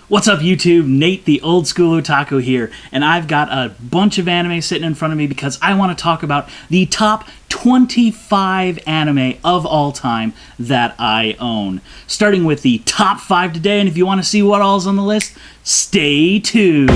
What's up YouTube? Nate the old school otaku here, and I've got a bunch of anime sitting in front of me because I want to talk about the top 25 anime of all time that I own. Starting with the top 5 today, and if you want to see what all's on the list, stay tuned.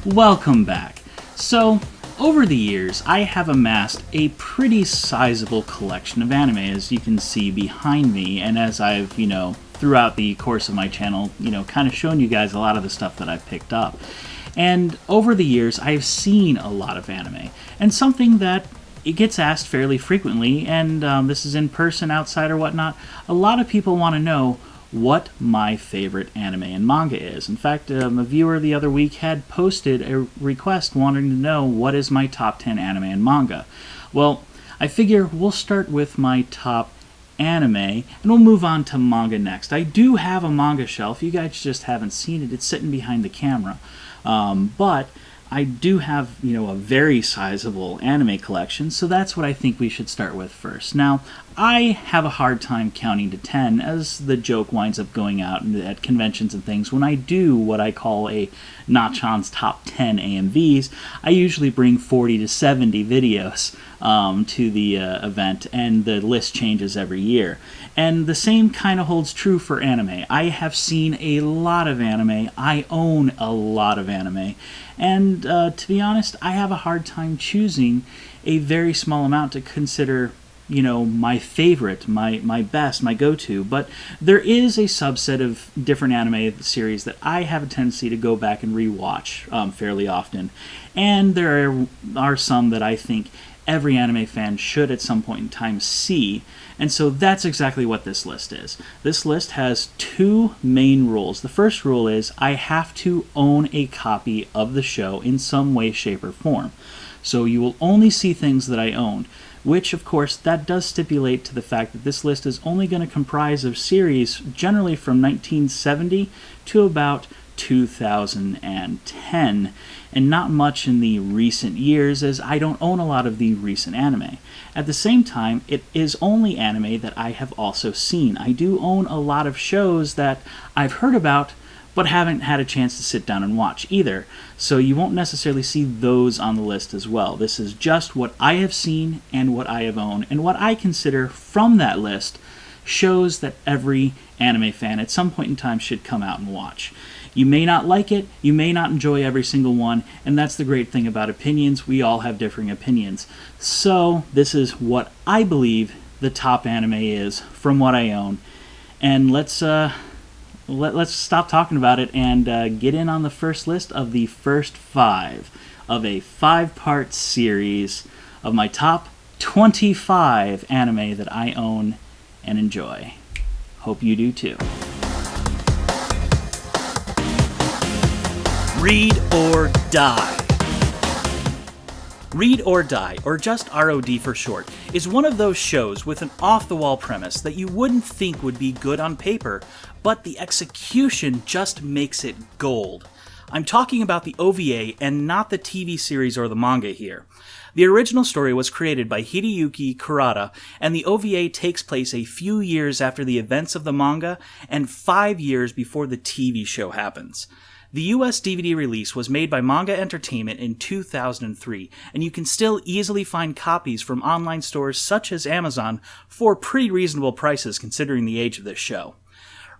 Welcome back. So, over the years, I have amassed a pretty sizable collection of anime, as you can see behind me, and as I've, throughout the course of my channel, kind of shown you guys a lot of the stuff that I've picked up. And over the years, I've seen a lot of anime, and something that it gets asked fairly frequently, and this is in person, outside, or whatnot, a lot of people want to know what my favorite anime and manga is. In fact, a viewer the other week had posted a request wanting to know what is my top 10 anime and manga. Well, I figure we'll start with my top anime, and we'll move on to manga next. I do have a manga shelf. You guys just haven't seen it. It's sitting behind the camera. But I do have, a very sizable anime collection, so that's what I think we should start with first. Now, I have a hard time counting to 10, as the joke winds up going out at conventions and things. When I do what I call a Nachan's Top 10 AMVs, I usually bring 40 to 70 videos to the event, and the list changes every year. And the same kind of holds true for anime. I have seen a lot of anime. I own a lot of anime. And to be honest, I have a hard time choosing a very small amount to consider, my favorite, my best, my go-to. But there is a subset of different anime series that I have a tendency to go back and rewatch fairly often. And there are some that I think every anime fan should at some point in time see. And so that's exactly what this list is. This list has two main rules. The first rule is I have to own a copy of the show in some way, shape, or form. So you will only see things that I own, which of course that does stipulate to the fact that this list is only going to comprise of series generally from 1970 to about 2010, and not much in the recent years, as I don't own a lot of the recent anime. At the same time, it is only anime that I have also seen. I do own a lot of shows that I've heard about, but haven't had a chance to sit down and watch either, so you won't necessarily see those on the list as well. This is just what I have seen and what I have owned, and what I consider from that list shows that every anime fan at some point in time should come out and watch. You may not like it, you may not enjoy every single one, and that's the great thing about opinions. We all have differing opinions. So this is what I believe the top anime is from what I own. And let's stop talking about it and get in on the first list of the first 5 of a 5-part series of my top 25 anime that I own and enjoy. Hope you do too. Read or Die. Read or Die, or just ROD for short, is one of those shows with an off-the-wall premise that you wouldn't think would be good on paper, but the execution just makes it gold. I'm talking about the OVA and not the TV series or the manga here. The original story was created by Hideyuki Kurata, and the OVA takes place a few years after the events of the manga and 5 years before the TV show happens. The US DVD release was made by Manga Entertainment in 2003, and you can still easily find copies from online stores such as Amazon for pretty reasonable prices considering the age of this show.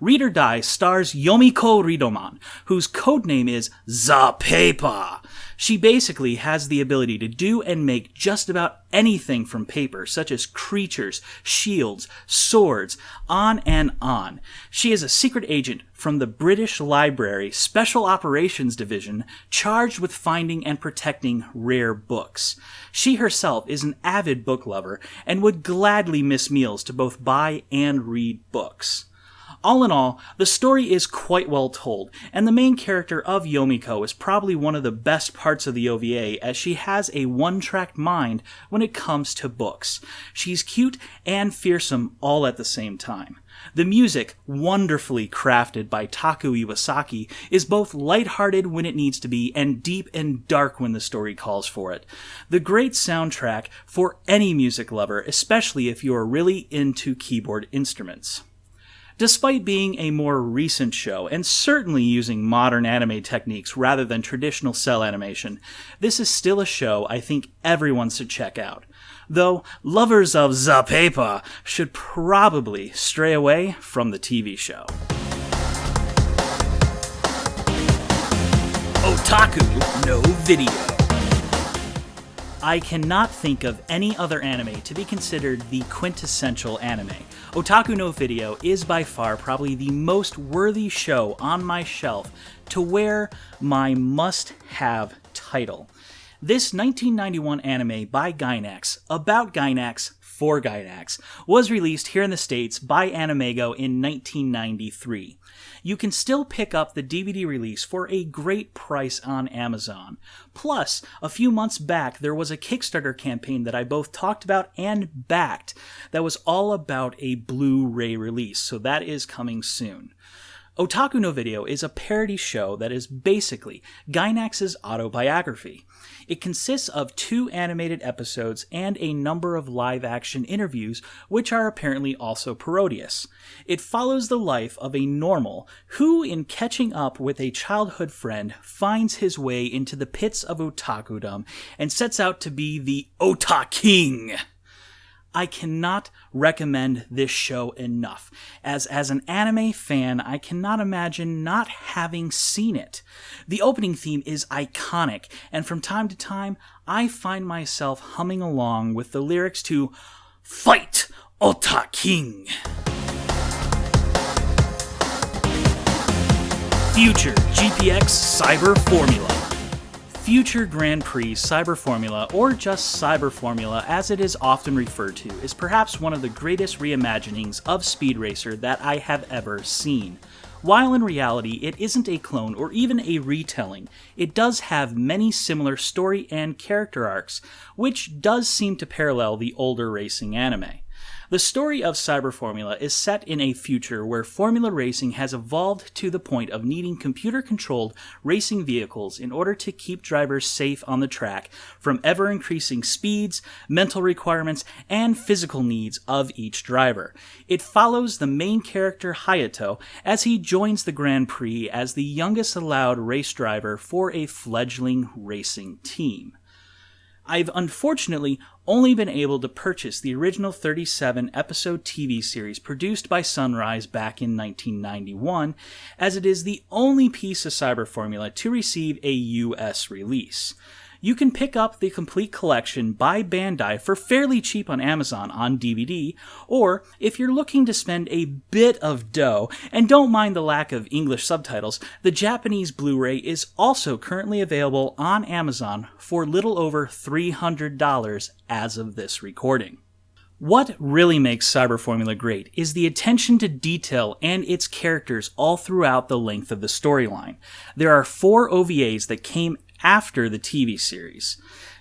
Read or Die stars Yomiko Ridomon, whose codename is The Paper. She basically has the ability to do and make just about anything from paper, such as creatures, shields, swords, on and on. She is a secret agent from the British Library Special Operations Division, charged with finding and protecting rare books. She herself is an avid book lover and would gladly miss meals to both buy and read books. All in all, the story is quite well told, and the main character of Yomiko is probably one of the best parts of the OVA, as she has a one-track mind when it comes to books. She's cute and fearsome all at the same time. The music, wonderfully crafted by Taku Iwasaki, is both lighthearted when it needs to be and deep and dark when the story calls for it. The great soundtrack for any music lover, especially if you are really into keyboard instruments. Despite being a more recent show, and certainly using modern anime techniques rather than traditional cell animation, this is still a show I think everyone should check out. Though lovers of the paper should probably stray away from the TV show. Otaku No Video. I cannot think of any other anime to be considered the quintessential anime. Otaku No Video is by far probably the most worthy show on my shelf to wear my must-have title. This 1991 anime by Gainax, about Gainax, for Gainax, was released here in the States by Animego in 1993. You can still pick up the DVD release for a great price on Amazon. Plus, a few months back, there was a Kickstarter campaign that I both talked about and backed that was all about a Blu-ray release, so that is coming soon. Otaku No Video is a parody show that is basically Gainax's autobiography. It consists of 2 animated episodes and a number of live-action interviews, which are apparently also parodious. It follows the life of a normal who, in catching up with a childhood friend, finds his way into the pits of otakudom and sets out to be the Ota King. I cannot recommend this show enough, as an anime fan, I cannot imagine not having seen it. The opening theme is iconic, and from time to time, I find myself humming along with the lyrics to Fight Ota King! Future GPX Cyber Formula. Future Grand Prix Cyber Formula, or just Cyber Formula as it is often referred to, is perhaps one of the greatest reimaginings of Speed Racer that I have ever seen. While in reality it isn't a clone or even a retelling, it does have many similar story and character arcs, which does seem to parallel the older racing anime. The story of Cyber Formula is set in a future where formula racing has evolved to the point of needing computer-controlled racing vehicles in order to keep drivers safe on the track from ever-increasing speeds, mental requirements, and physical needs of each driver. It follows the main character Hayato as he joins the Grand Prix as the youngest allowed race driver for a fledgling racing team. I've unfortunately only been able to purchase the original 37-episode TV series produced by Sunrise back in 1991, as it is the only piece of Cyber Formula to receive a US release. You can pick up the complete collection by Bandai for fairly cheap on Amazon on DVD, or if you're looking to spend a bit of dough and don't mind the lack of English subtitles, the Japanese Blu-ray is also currently available on Amazon for little over $300 as of this recording. What really makes Cyber Formula great is the attention to detail and its characters all throughout the length of the storyline. There are 4 OVAs that came after the TV series.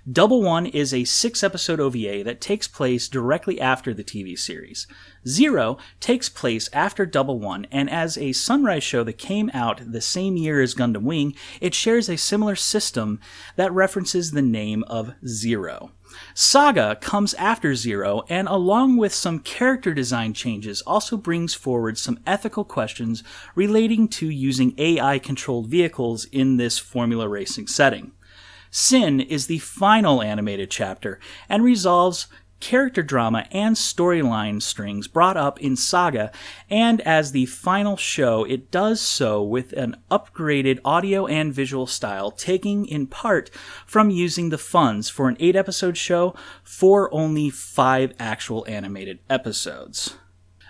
Double One is a 6-episode OVA that takes place directly after the TV series. Zero takes place after Double One, and as a Sunrise show that came out the same year as Gundam Wing, it shares a similar system that references the name of Zero. Saga comes after Zero, and along with some character design changes, also brings forward some ethical questions relating to using AI-controlled vehicles in this formula racing setting. Sin is the final animated chapter, and resolves character drama and storyline strings brought up in Saga, and as the final show, it does so with an upgraded audio and visual style, taking in part from using the funds for an 8-episode show for only 5 actual animated episodes.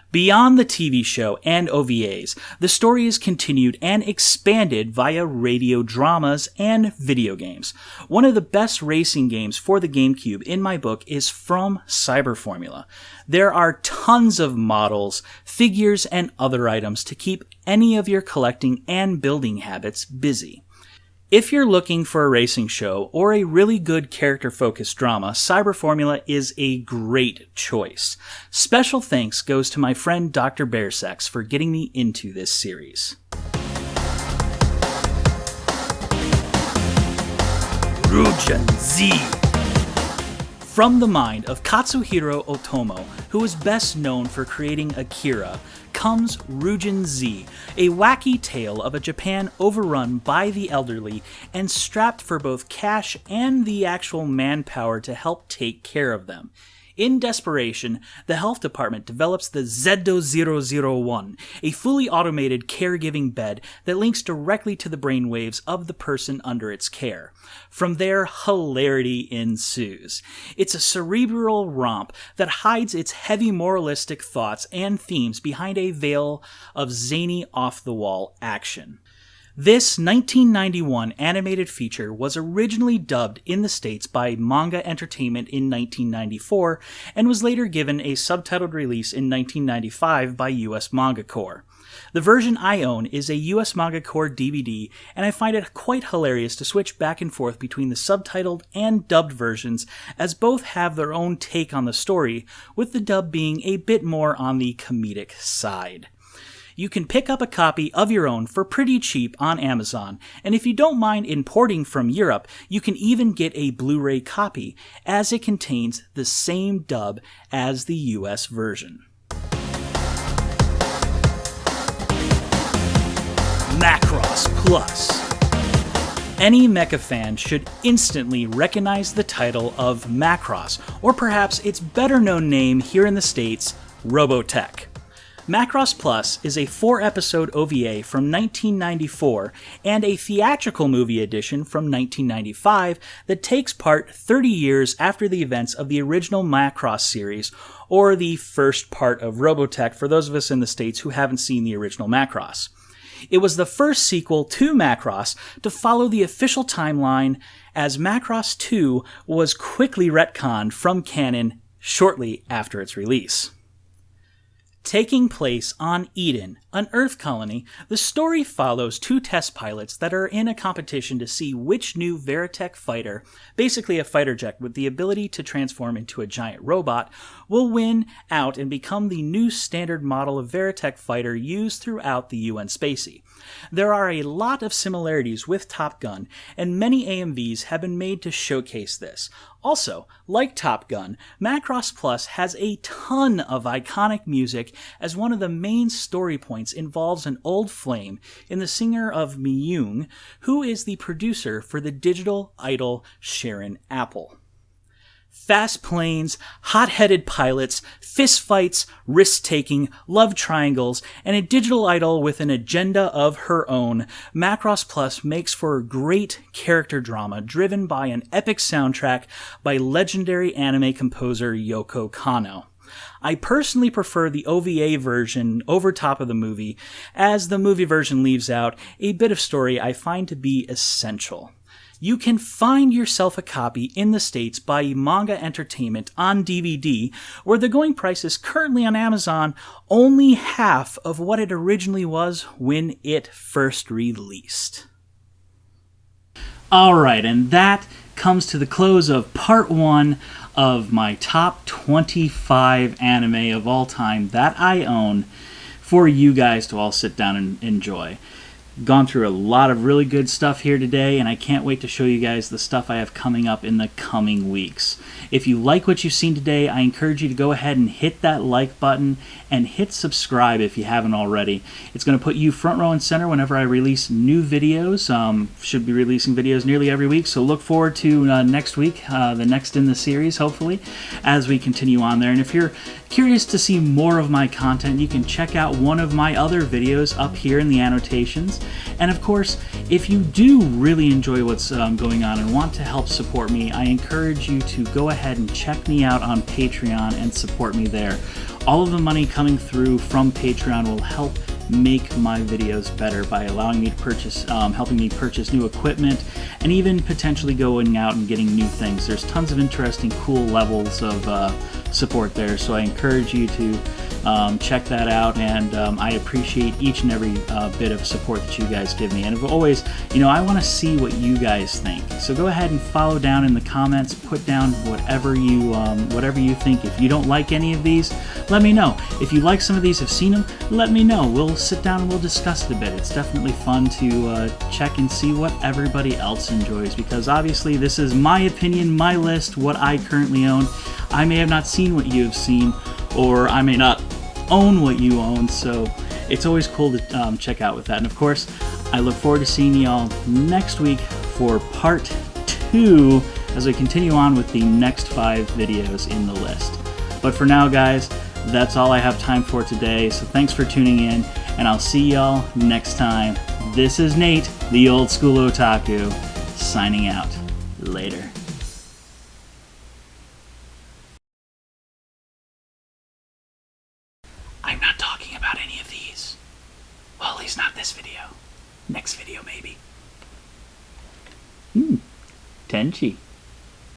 Beyond the TV show and OVAs, the story is continued and expanded via radio dramas and video games. One of the best racing games for the GameCube in my book is from Cyber Formula. There are tons of models, figures, and other items to keep any of your collecting and building habits busy. If you're looking for a racing show or a really good character-focused drama, Cyber Formula is a great choice. Special thanks goes to my friend Dr. Bearsex for getting me into this series. Rujin Z. From the mind of Katsuhiro Otomo, who is best known for creating Akira, comes Rujin Z, a wacky tale of a Japan overrun by the elderly and strapped for both cash and the actual manpower to help take care of them. In desperation, the health department develops the Z001, a fully automated caregiving bed that links directly to the brainwaves of the person under its care. From there, hilarity ensues. It's a cerebral romp that hides its heavy moralistic thoughts and themes behind a veil of zany off-the-wall action. This 1991 animated feature was originally dubbed in the States by Manga Entertainment in 1994 and was later given a subtitled release in 1995 by US Manga Corps. The version I own is a US Manga Corps DVD, and I find it quite hilarious to switch back and forth between the subtitled and dubbed versions, as both have their own take on the story, with the dub being a bit more on the comedic side. You can pick up a copy of your own for pretty cheap on Amazon, and if you don't mind importing from Europe, you can even get a Blu-ray copy, as it contains the same dub as the US version. Macross Plus. Any mecha fan should instantly recognize the title of Macross, or perhaps its better known name here in the States, Robotech. Macross Plus is a 4-episode OVA from 1994 and a theatrical movie edition from 1995 that takes part 30 years after the events of the original Macross series, or the first part of Robotech for those of us in the States who haven't seen the original Macross. It was the first sequel to Macross to follow the official timeline, as Macross 2 was quickly retconned from canon shortly after its release. Taking place on Eden, an Earth colony, the story follows 2 test pilots that are in a competition to see which new Veritech fighter, basically a fighter jet with the ability to transform into a giant robot, will win out and become the new standard model of Veritech fighter used throughout the UN Spacey. There are a lot of similarities with Top Gun, and many AMVs have been made to showcase this. Also, like Top Gun, Macross Plus has a ton of iconic music, as one of the main story points involves an old flame in the singer of Myung, who is the producer for the digital idol Sharon Apple. Fast planes, hot-headed pilots, fistfights, risk-taking, love triangles, and a digital idol with an agenda of her own, Macross Plus makes for a great character drama driven by an epic soundtrack by legendary anime composer Yoko Kanno. I personally prefer the OVA version over top of the movie, as the movie version leaves out a bit of story I find to be essential. You can find yourself a copy in the States by Manga Entertainment on DVD, where the going price is currently on Amazon only half of what it originally was when it first released. Alright, and that comes to the close of part 1 of my top 25 anime of all time that I own for you guys to all sit down and enjoy. Gone through a lot of really good stuff here today, and I can't wait to show you guys the stuff I have coming up in the coming weeks. If you like what you've seen today, I encourage you to go ahead and hit that like button and hit subscribe if you haven't already. It's going to put you front row and center whenever I release new videos. Should be releasing videos nearly every week, so look forward to next week, the next in the series, hopefully, as we continue on there. And if you're curious to see more of my content, you can check out one of my other videos up here in the annotations. And of course, if you do really enjoy what's going on and want to help support me, I encourage you to go ahead and check me out on Patreon and support me there. All of the money coming through from Patreon will help make my videos better by allowing me to purchase, helping me purchase new equipment, and even potentially going out and getting new things. There's tons of interesting, cool levels of support there, so I encourage you to check that out, and I appreciate each and every bit of support that you guys give me. And as always, you know, I want to see what you guys think. So go ahead and follow down in the comments, put down whatever you think. If you don't like any of these, let me know. If you like some of these, have seen them, let me know. We'll sit down and we'll discuss it a bit. It's definitely fun to check and see what everybody else enjoys, because obviously this is my opinion, my list, what I currently own. I may have not seen what you have seen, or I may not own what you own, so it's always cool to check out with that. And of course, I look forward to seeing y'all next week for part 2 as we continue on with the next 5 videos in the list. But for now, guys, that's all I have time for today, so thanks for tuning in, and I'll see y'all next time. This is Nate, the old school otaku, signing out. Later. I'm not talking about any of these. Well, at least not this video. Next video, maybe. Tenchi.